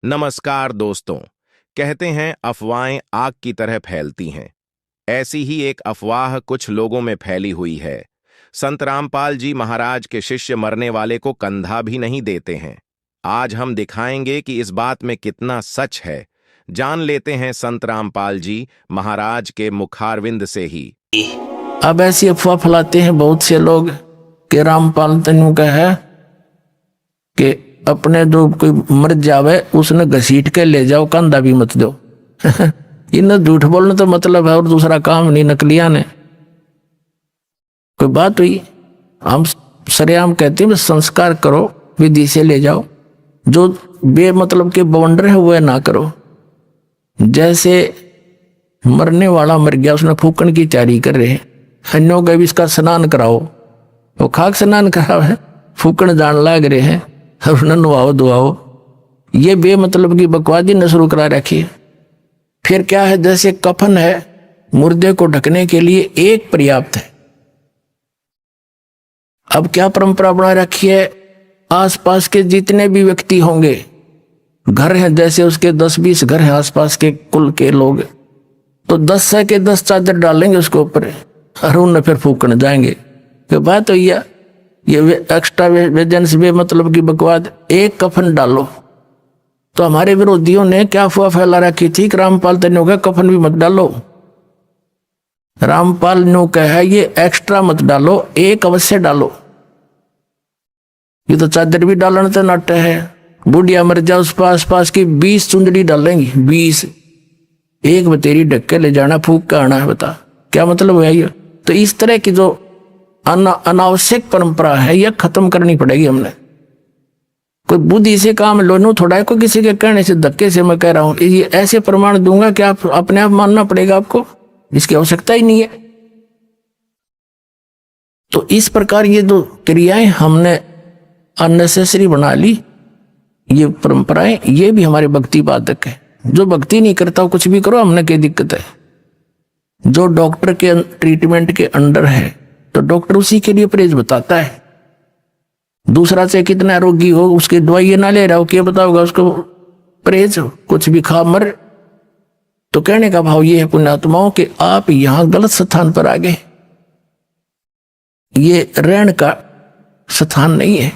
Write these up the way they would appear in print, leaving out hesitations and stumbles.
नमस्कार दोस्तों। कहते हैं अफवाहें आग की तरह फैलती हैं। ऐसी ही एक अफवाह कुछ लोगों में फैली हुई है। संत रामपाल जी महाराज के शिष्य मरने वाले को कंधा भी नहीं देते हैं। आज हम दिखाएंगे कि इस बात में कितना सच है। जान लेते हैं संत रामपाल जी महाराज के मुखारविंद से ही। अब ऐसी अफवाह फैलाते हैं बहुत से लोग कि रामपाल तनु का है कि अपने जो कोई मर जावे उसने घसीट के ले जाओ, कंधा भी मत दो। इन्हें झूठ बोलने तो मतलब है और दूसरा काम नहीं। नकलिया ने कोई बात हुई, हम सरेआम कहते हैं संस्कार करो, विधि से ले जाओ। जो बेमतलब के बवंडर है वो ना करो। जैसे मरने वाला मर गया, उसने फूकन की तैयारी कर रहे हैं, अन्यों का भी इसका स्नान कराओ। वो खाक स्नान करा है, फूकन जान लाग रहे हैं और उन्हें नुआओ दुआओ। ये बेमतलब की बकवादी न शुरू करा रखी। फिर क्या है, जैसे कफन है मुर्दे को ढकने के लिए एक पर्याप्त है। अब क्या परंपरा बना रखी है, आसपास के जितने भी व्यक्ति होंगे, घर हैं, जैसे उसके 10-20 घर हैं आसपास के कुल के लोग, तो 10 के 10 चादर डालेंगे उसके ऊपर और उन्हें फिर फूकने जाएंगे। तो बात तो ये एक्स्ट्रा वेजेंस मतलब की बकवाद। एक कफन डालो। तो हमारे विरोधियों ने क्या अफवाह फैला रखी थी कि रामपाल तनु का कफन भी मत डालो। रामपाल नु का है ये एक्स्ट्रा मत डालो, एक अवश्य डालो। ये तो चादर भी डालना तो नाट्य है। बुढ़िया मर जाओ, उस पास की 20 चुंदड़ी डालेंगी, 20। एक बतेरी ढक के ले जाना, फूक के आना है। बता क्या मतलब है ये। तो इस तरह की जो अनावश्यक परंपरा है यह खत्म करनी पड़ेगी हमने। कोई बुद्धि से काम लो, नो थोड़ा कोई किसी के कहने से धक्के से मैं कह रहा हूं। ये ऐसे प्रमाण दूंगा कि आप अपने आप मानना पड़ेगा आपको, इसकी आवश्यकता ही नहीं है। तो इस प्रकार ये जो क्रियाएं हमने अननेसेसरी बना ली, ये परंपराएं, ये भी हमारे भक्ति बाधक है। जो भक्ति नहीं करता कुछ भी करो, हमने क्या दिक्कत है। जो डॉक्टर के ट्रीटमेंट के अंडर है तो डॉक्टर उसी के लिए परहेज बताता है। दूसरा से कितना रोगी हो उसकी दवाई ना ले रहा हो, क्या बताओगा उसको परहेज, कुछ भी खा मर। तो कहने का भाव ये है पुण्यात्माओं कि आप यहां गलत स्थान पर आ गए। ये रहने का स्थान नहीं है।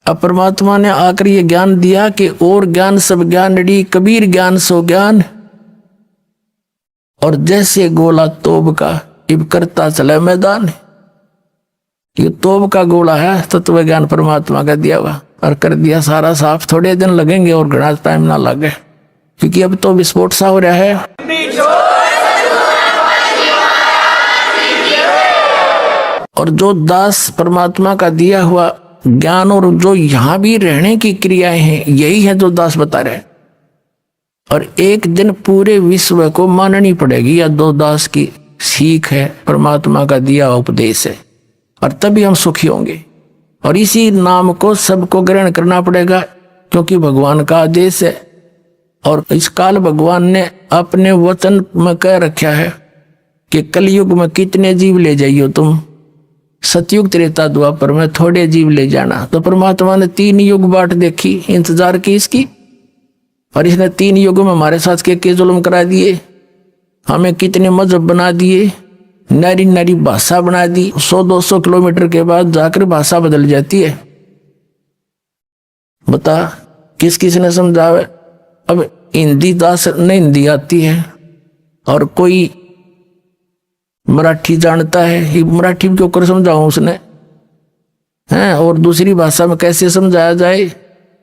अब परमात्मा ने आकर ये ज्ञान दिया कि और ज्ञान सब ज्ञान डी, कबीर ज्ञान सो ज्ञान। और जैसे गोला तोब का इब करता चला मैदान। ये तोब का गोला है तत्व ज्ञान परमात्मा का दिया हुआ, और कर दिया सारा साफ। थोड़े दिन लगेंगे और घना टाइम ना लगे, क्योंकि अब तो विस्फोट सा हो रहा है। और जो दास परमात्मा का दिया हुआ ज्ञान और जो यहां भी रहने की क्रियाएं हैं, यही है जो दास बता रहे हैं। और एक दिन पूरे विश्व को माननी पड़ेगी या दो दास की सीख है, परमात्मा का दिया उपदेश है, और तभी हम सुखी होंगे। और इसी नाम को सबको ग्रहण करना पड़ेगा, क्योंकि भगवान का आदेश है। और इस काल भगवान ने अपने वचन में कह रखा है कि कलयुग में कितने जीव ले जाइयो तुम, सतयुग त्रेता द्वापर में थोड़े जीव ले जाना। तो परमात्मा ने 3 युग बाट देखी, इंतजार की इसकी, और इसने 3 युगों में हमारे साथ के जुल्म करा दिए। हमें कितने मजहब बना दिए, नारी नारी भाषा बना दी। 100-200 किलोमीटर के बाद जाकर भाषा बदल जाती है। बता किस किस ने समझावे। अब हिंदी दास ने हिंदी आती है, और कोई मराठी जानता है, मराठी क्यों कर समझाऊं उसने हैं, और दूसरी भाषा में कैसे समझाया जाए।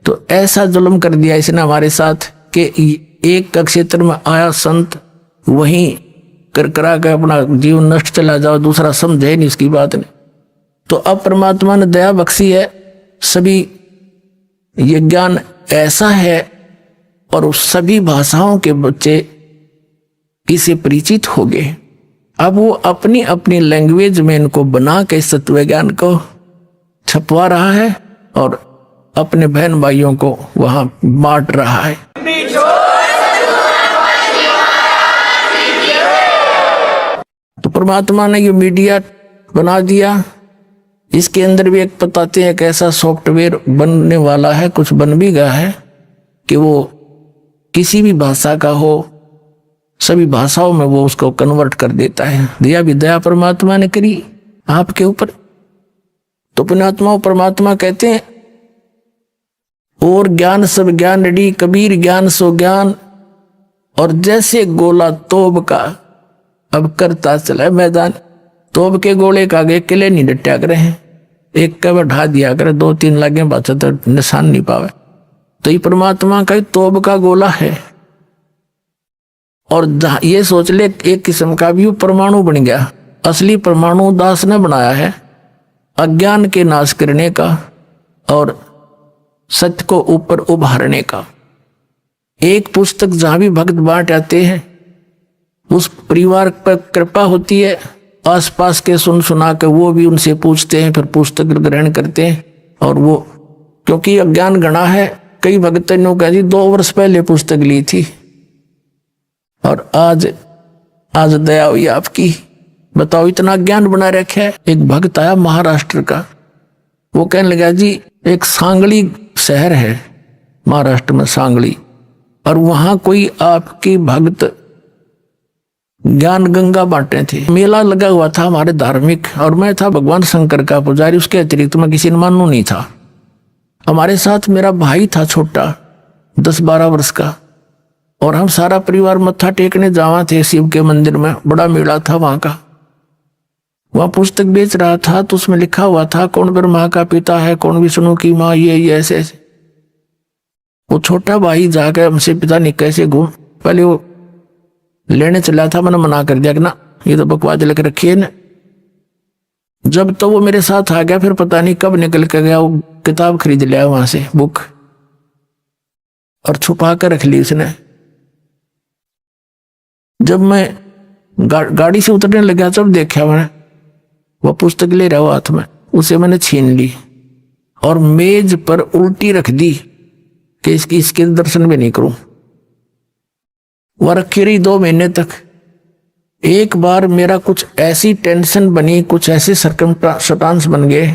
तो ऐसा जुल्म कर दिया इसने हमारे साथ कि एक का क्षेत्र में आया संत, वहीं कर के अपना जीवन नष्ट चला जाओ, दूसरा समझे नहीं इसकी बात ने। तो अब परमात्मा ने दया बख्शी है, सभी ये ज्ञान ऐसा है, और सभी भाषाओं के बच्चे इसे परिचित हो गए। अब वो अपनी अपनी लैंग्वेज में इनको बना के तत्व ज्ञान को छपवा रहा है और अपने बहन भाइयों को वहां बांट रहा है। तो परमात्मा ने ये मीडिया बना दिया। इसके अंदर भी एक बताते हैं एक ऐसा सॉफ्टवेयर बनने वाला है, कुछ बन भी गया है, कि वो किसी भी भाषा का हो, सभी भाषाओं में वो उसको कन्वर्ट कर देता है। दया भी दया परमात्मा ने करी आपके ऊपर। तो पुण्यात्माओं, परमात्मा कहते हैं और ज्ञान सब ज्ञान डी, कबीर ज्ञान सो ज्ञान, और जैसे गोला तोब का अब करता चला मैदान। तोब के गोले का आगे किले नहीं डट्या करे हैं, एक का बढ़ा दिया करे, 2-3 लगे बचा तो निशान नहीं पावे। तो ये परमात्मा का तोब का गोला है। और ये सोच ले एक किस्म का भी परमाणु बन गया। असली परमाणु दास ने बनाया है, अज्ञान के नाश करने का और सत्य को ऊपर उभारने का। एक पुस्तक जहां भी भक्त बांट आते हैं, उस परिवार पर कृपा होती है, आसपास के सुन सुना के वो भी उनसे पूछते हैं, फिर पुस्तक ग्रहण करते हैं। और वो क्योंकि अज्ञान गणा है, कई भक्त ने कहा जी 2 वर्ष पहले पुस्तक ली थी और आज दया हुई आपकी, बताओ इतना ज्ञान बना रखा है। एक भक्त आया महाराष्ट्र का, वो कहने लगा जी एक सांगली शहर है महाराष्ट्र में, सांगली, और वहां कोई आपकी भक्त ज्ञान गंगा बांटे थे। मेला लगा हुआ था हमारे धार्मिक, और मैं था भगवान शंकर का पुजारी, उसके अतिरिक्त मैं किसी ने मानू नहीं था। हमारे साथ मेरा भाई था छोटा, 10-12 वर्ष का, और हम सारा परिवार मत्था टेकने जावा थे शिव के मंदिर में। बड़ा मेला था वहां का। वहां पुस्तक बेच रहा था तो उसमें लिखा हुआ था कौन ब्रह्मा का पिता है, कौन विष्णु की माँ, ये ऐसे ऐसे। वो छोटा भाई जाकर हमसे पिता नहीं कैसे घूम, पहले वो लेने चला था, मैंने मना कर दिया कि ना ये तो बकवास लेकर रखी है ना। जब तो वो मेरे साथ आ गया, फिर पता नहीं कब निकल के गया, वो किताब खरीद लिया वहां से, बुक, और छुपा कर रख ली उसने। जब मैं गाड़ी से उतरने लगा तब देखा मैंने वो पुस्तक ले रहा हो हाथ में, उसे मैंने छीन ली और मेज पर उल्टी रख दी कि इसके दर्शन भी नहीं करूं। वह रखी रही 2 महीने तक। एक बार मेरा कुछ ऐसी टेंशन बनी, कुछ ऐसे सर्कमस्टांस बन गए,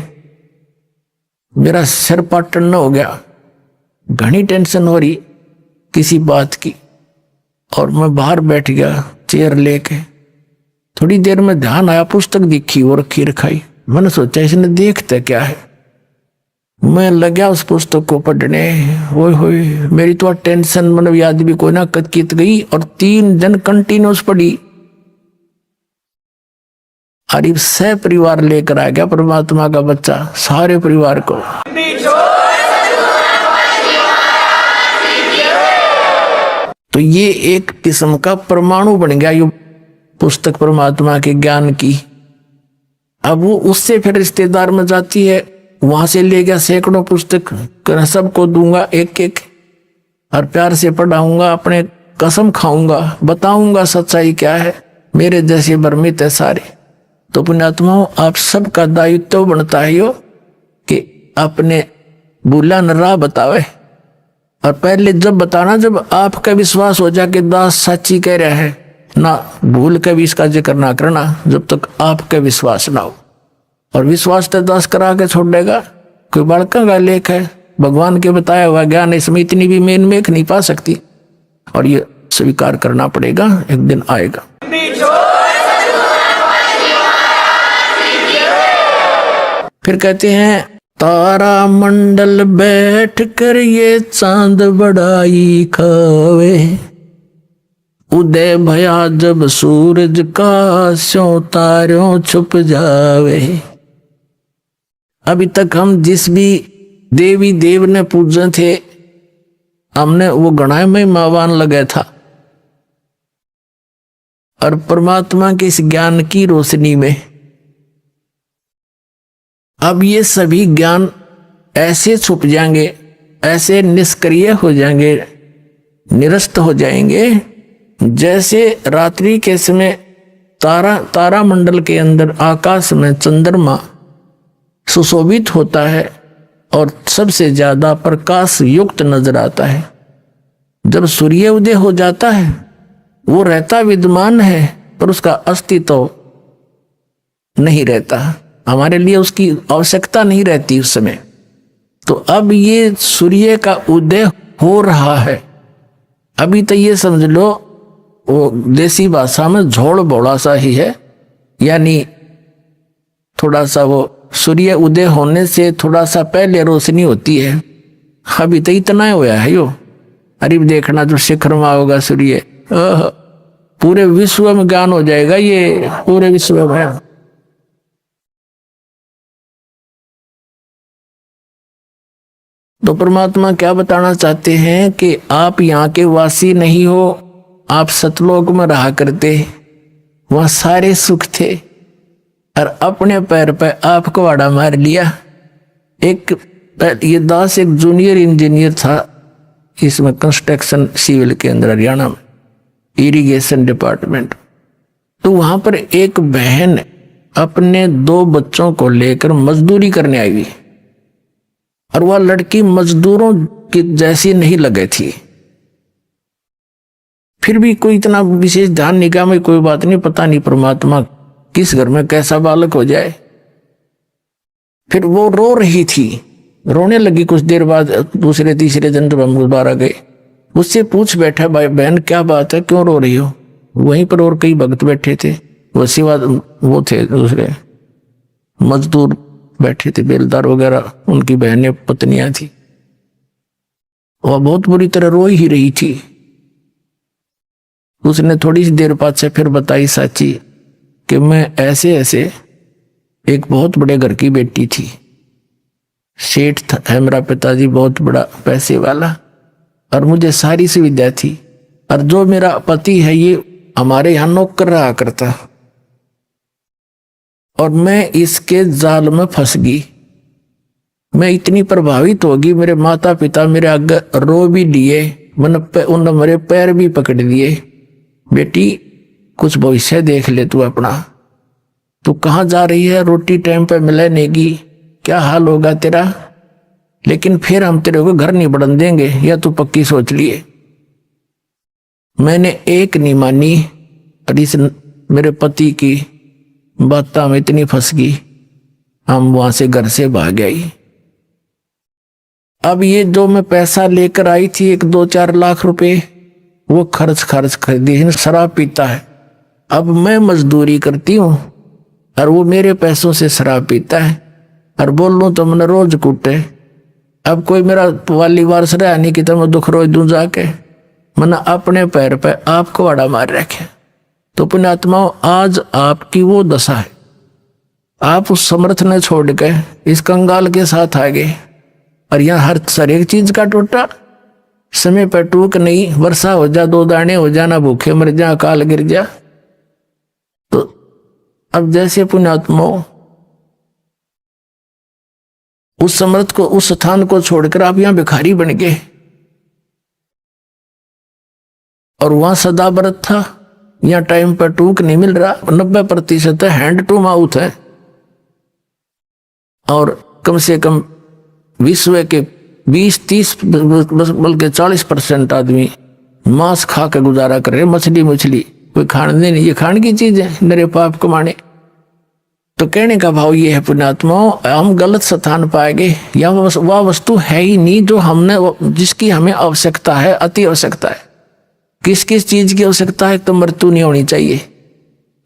मेरा सिर पाटन हो गया, घनी टेंशन हो रही किसी बात की, और मैं बाहर बैठ गया चेयर लेके। थोड़ी देर में ध्यान आया, पुस्तक दिखी वो रखी रखाई। मैंने सोचा इसने देखता क्या है, मैं लगा उस पुस्तक को पढ़ने। होए मेरी तो टेंशन मतलब याद भी कोई ना कत गई, और 3 दिन कंटिन्यूस पढ़ी। अरे सह परिवार लेकर आ गया परमात्मा का बच्चा, सारे परिवार को। तो ये एक किस्म का परमाणु बन गया ये पुस्तक परमात्मा के ज्ञान की। अब वो उससे फिर रिश्तेदार में जाती है, वहां से ले गया सैकड़ों पुस्तक, सबको दूंगा एक एक, और प्यार से पढ़ाऊंगा, अपने कसम खाऊंगा, बताऊंगा सच्चाई क्या है, मेरे जैसे भ्रमित है सारे। तो पुण्यात्माओं, आप सबका दायित्व बनता है यो कि अपने भूला न राह बतावे। और पहले जब बताना, जब आपका विश्वास हो जाए कि दास सच्ची कह रहा है, ना भूल के भी इसका जिक्र ना करना जब तक आपका विश्वास ना हो। और विश्वास तो दास करा के छोड़ देगा, कोई बड़का का लेख है, भगवान के बताया हुआ ज्ञान इसमें इतनी भी मेन मेख नहीं पा सकती, और ये स्वीकार करना पड़ेगा, एक दिन आएगा। फिर कहते हैं तारा मंडल बैठ कर ये चांद बड़ाई खावे, उदय भया जब सूरज का स्यों तारों छुप जावे। अभी तक हम जिस भी देवी देव ने पूजे थे, हमने वो गणाए में मावान लगा था, और परमात्मा के इस ज्ञान की रोशनी में अब ये सभी ज्ञान ऐसे छुप जाएंगे, ऐसे निष्क्रिय हो जाएंगे, निरस्त हो जाएंगे, जैसे रात्रि के समय तारा मंडल के अंदर आकाश में चंद्रमा सुशोभित होता है और सबसे ज्यादा प्रकाश युक्त नजर आता है। जब सूर्य उदय हो जाता है, वो रहता विद्यमान है पर उसका अस्तित्व नहीं रहता, हमारे लिए उसकी आवश्यकता नहीं रहती उस समय। तो अब ये सूर्य का उदय हो रहा है। अभी तो ये समझ लो वो देसी भाषा में झोल बोला सा ही है, यानी थोड़ा सा वो सूर्य उदय होने से थोड़ा सा पहले रोशनी होती है। अभी तो इतना होया है यो। अरे देखना जो शिखर में होगा सूर्य, पूरे विश्व में ज्ञान हो जाएगा, ये पूरे विश्व में। तो परमात्मा क्या बताना चाहते हैं कि आप यहाँ के वासी नहीं हो, आप सतलोक में रहा करते, वहां सारे सुख थे, और अपने पैर पे आप कुहाड़ा मार लिया। ये दास एक जूनियर इंजीनियर था इसमें, कंस्ट्रक्शन सिविल के अंदर, हरियाणा में इरिगेशन डिपार्टमेंट। तो वहां पर एक बहन अपने 2 बच्चों को लेकर मजदूरी करने आई हुई, और वह लड़की मजदूरों की जैसी नहीं लगे थी। फिर भी कोई इतना विशेष ध्यान निगाह में कोई बात नहीं, पता नहीं परमात्मा किस घर में कैसा बालक हो जाए। फिर वो रो रही थी, रोने लगी। कुछ देर बाद दूसरे तीसरे दिन जब हम दोबारा गए, उससे पूछ बैठा, भाई बहन क्या बात है, क्यों रो रही हो? वहीं पर और कई भक्त बैठे थे, वो सिवा वो थे दूसरे मजदूर बैठे थे, बेलदार वगैरह, उनकी बहनें पत्नियां थी। वह बहुत बुरी तरह रो ही रही थी। उसने थोड़ी सी देर बाद से फिर बताई साची कि मैं ऐसे ऐसे एक बहुत बड़े घर की बेटी थी, सेठ है मेरा पिताजी, बहुत बड़ा पैसे वाला, और मुझे सारी सुविधा थी, और जो मेरा पति है ये हमारे यहाँ नौकर रहा करता, और मैं इसके जाल में फंस गई। मैं इतनी प्रभावित होगी, मेरे माता पिता मेरे आगे रो भी दिए, उन्होंने मेरे पैर भी पकड़ दिए, बेटी कुछ भविष्य देख ले तू अपना, तू कहाँ जा रही है, रोटी टाइम पे मिले नेगी, क्या हाल होगा तेरा, लेकिन फिर हम तेरे को घर नहीं बढ़न देंगे, या तू पक्की सोच लिए। मैंने एक नहीं मानी, और इस मेरे पति की बातों में इतनी फंस गई, हम वहां से घर से भाग आई। अब ये जो मैं पैसा लेकर आई थी 1-2-4 लाख रुपए, वो खर्च कर दी, शराब पीता है। अब मैं मजदूरी करती हूँ और वो मेरे पैसों से शराब पीता है, और बोल लूँ तो मैंने रोज कूटे। अब कोई मेरा वाली वारस रहा नहीं कि तो मैं दुख रोज दूं जाके, मैंने अपने पैर पे आपको वाड़ा मार रखे। तो पुण्यात्माओं, आज आपकी वो दशा है, आप उस समर्थ ने छोड़ के इस कंगाल के साथ आ गए, और यहाँ हर एक चीज का टोटा, समय पर टूक नहीं, वर्षा हो जा 2 दाने हो जा, ना भूखे मर जा, काल गिर जा। तो अब जैसे पुण्यात्माओं उस समर्थ को, उस स्थान को छोड़कर आप यहां भिखारी बन गए, और वहां सदा व्रत था, यहां टाइम पर टूक नहीं मिल रहा, 90% हैंड टू माउथ है, और कम से कम विश्व के 20-30 बल्कि 40% आदमी मांस खा के गुजारा कर रहे, मछली कोई खाने नहीं, ये खाने की चीज है, नरे पाप कमाने। तो कहने का भाव ये है पुण्यात्माओं, हम गलत स्थान पाएंगे, या वह वस्तु है ही नहीं जो हमने, जिसकी हमें आवश्यकता है, अति आवश्यकता है। किस किस चीज की आवश्यकता है? तो मृत्यु नहीं होनी चाहिए।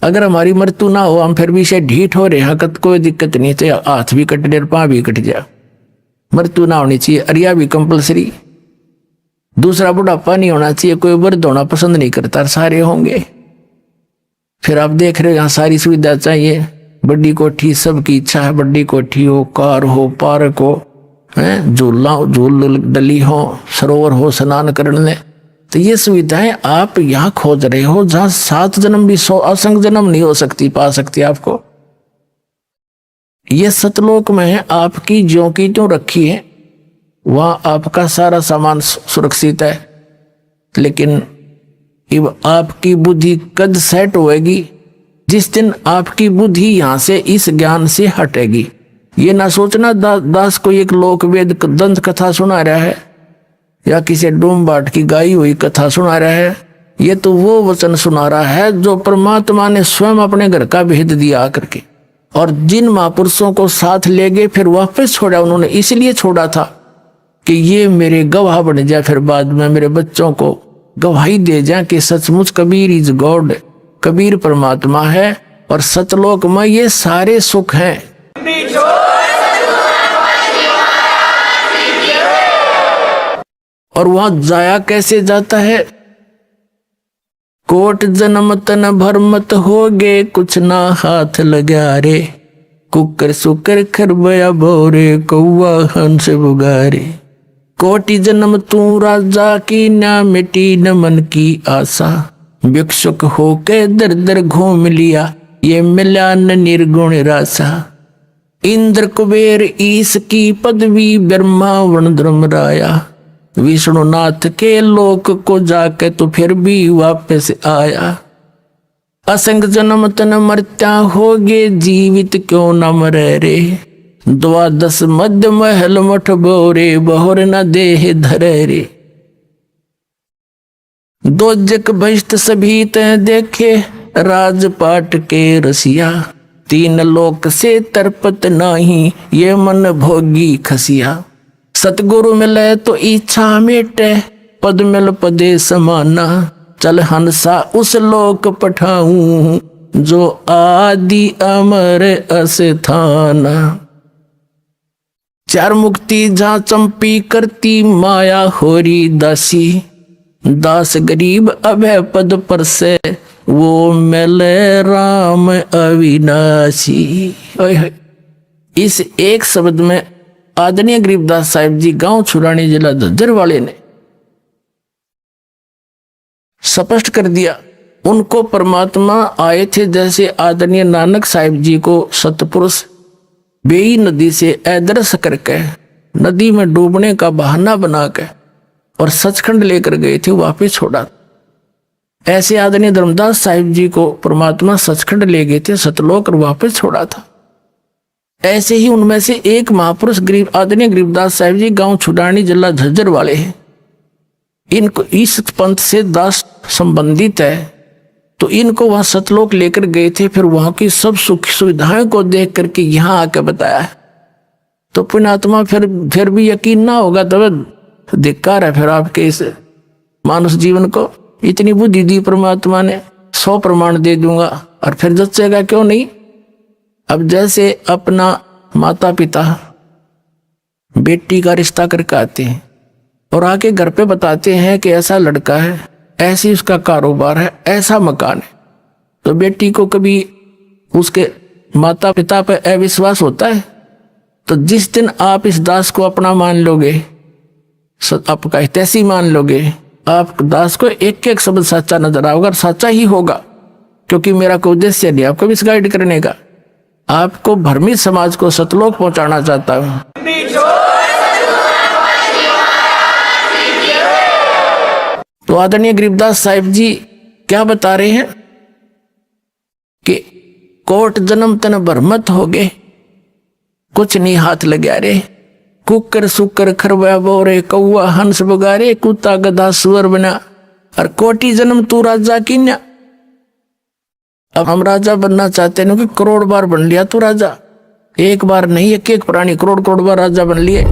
अगर हमारी मृत्यु ना हो, हम फिर भी से ढीठ हो रहे हैं, कोई दिक्कत नहीं, तो हाथ भी कट जाए, पाँव भी कट जाए, मृत्यु ना होनी चाहिए। अरिया भी कंपलसरी। दूसरा, बुढ़ापा नहीं होना चाहिए, कोई वृद्ध होना पसंद नहीं करता, सारे होंगे। फिर आप देख रहे हो यहाँ सारी सुविधा चाहिए, बड़ी कोठी, सबकी इच्छा है बड़ी कोठी हो, कार हो, पार्क हो, झूल डली हो, सरोवर हो स्नान करने। तो ये सुविधाएं आप यहाँ खोज रहे हो, जहाँ 7 जन्म भी 100 असंख्य जन्म नहीं हो सकती, पा सकती आपको। ये सतलोक में है, आपकी ज्यों की त्यों रखी है, वहां आपका सारा सामान सुरक्षित है। लेकिन अब आपकी बुद्धि कद सेट होएगी जिस दिन आपकी बुद्धि यहां से इस ज्ञान से हटेगी। ये ना सोचना दास को एक लोक वेद दंत कथा सुना रहा है, या किसी डूम बाट की गाई हुई कथा सुना रहा है। ये तो वो वचन सुना रहा है जो परमात्मा ने स्वयं अपने घर का भेद दिया आकर के, और जिन महापुरुषों को साथ ले गए फिर वापस छोड़ा उन्होंने, इसलिए छोड़ा था कि ये मेरे गवाह बन जाए, फिर बाद में मेरे बच्चों को गवाही दे जाए कि सचमुच कबीर इज गॉड, कबीर परमात्मा है और सतलोक में ये सारे सुख हैं। और वहां जाया कैसे जाता है? कोट जन्म तन भरमत हो गे, कुछ ना हाथ लगा रे, कुकर सुकर खरबया बोरे, कौआ हंस बुगारे। कोटि जन्म तू राजा की, ना मिटी न मन की आशा, भिक्षुक होके दर दर घूम लिया, ये मिला न निर्गुण रासा। इंद्र कुबेर ईश की पदवी, ब्रह्मा वर्ण धर्मराया, विष्णुनाथ के लोक को जाके तो फिर भी वापस आया। असंग जन्म तन मरत्या होगे, जीवित क्यों न मरे रे, द्वादश मध्य महल मठ बोरे, बहुर न देह धरे रे। दो जग बहिष्ट सभी तय देखे, राजपाट के रसिया, तीन लोक से तरपत नाही, ये मन भोगी खसिया। सतगुरु मिले तो इच्छा मिटे, पद मिल पदे समाना, चल हंसा उस लोक पठाऊं, जो आदि अमर अस्थाना। चार मुक्ति जहाँ चंपी करती, माया होरी दासी, दास गरीब अभय पद पर से, वो मिले राम अविनाशी। इस एक शब्द में आदरणीय गरीबदास साहिब जी गांव छुरानी जिला झज्जर वाले ने स्पष्ट कर दिया। उनको परमात्मा आए थे, जैसे आदरणीय नानक साहिब जी को सतपुरुष बेई नदी से अदृश्य करके नदी में डूबने का बहाना बना के और सचखंड लेकर गए थे, वापिस छोड़ा। ऐसे आदरणीय धर्मदास साहिब जी को परमात्मा सचखंड ले गए थे, सतलोक, और वापस छोड़ा था। ऐसे ही उनमें से एक महापुरुष आदरणीय गरीबदास साहिब जी गांव छुडानी जिला झज्जर वाले हैं। इनको इस पंथ से दास संबंधित है, तो इनको वहां सतलोक लेकर गए थे। फिर वहां की सब सुख सुविधाएं को देख करके यहाँ आके बताया है। तो पुण्यात्मा फिर भी यकीन ना होगा तो धिक्कार है फिर आपके इस मानुष जीवन को। इतनी बुद्धि दी परमात्मा ने, 100 प्रमाण दे दूंगा और फिर जचेगा क्यों नहीं। अब जैसे अपना माता पिता बेटी का रिश्ता करके आते हैं और आके घर पे बताते हैं कि ऐसा लड़का है, ऐसी उसका कारोबार है, ऐसा मकान है, तो बेटी को कभी उसके माता पिता पर अविश्वास होता है। तो जिस दिन आप इस दास को अपना मान लोगे, आपका हितैषी मान लोगे, आप दास को एक एक शब्द सच्चा नजर आओगे और सच्चा ही होगा, क्योंकि मेरा कोई उद्देश्य नहीं आपको मिसगाइड करने का। आपको भ्रमित समाज को सतलोक पहुंचाना चाहता हूं। तो आदरणीय गरीबदास साहिब जी क्या बता रहे हैं कि कोट जन्म तन भरमत हो गए, कुछ नहीं हाथ लगा रे, कुकर सुकर खरबा बोरे, कौआ हंस बगारे, कुत्ता गधा सुअर बना, और कोटि जन्म तू राजा की न। अब हम राजा बनना चाहते हैं कि करोड़ बार बन लिया तू राजा, एक बार नहीं, एक एक प्राणी करोड़ करोड़ बार राजा बन लिए।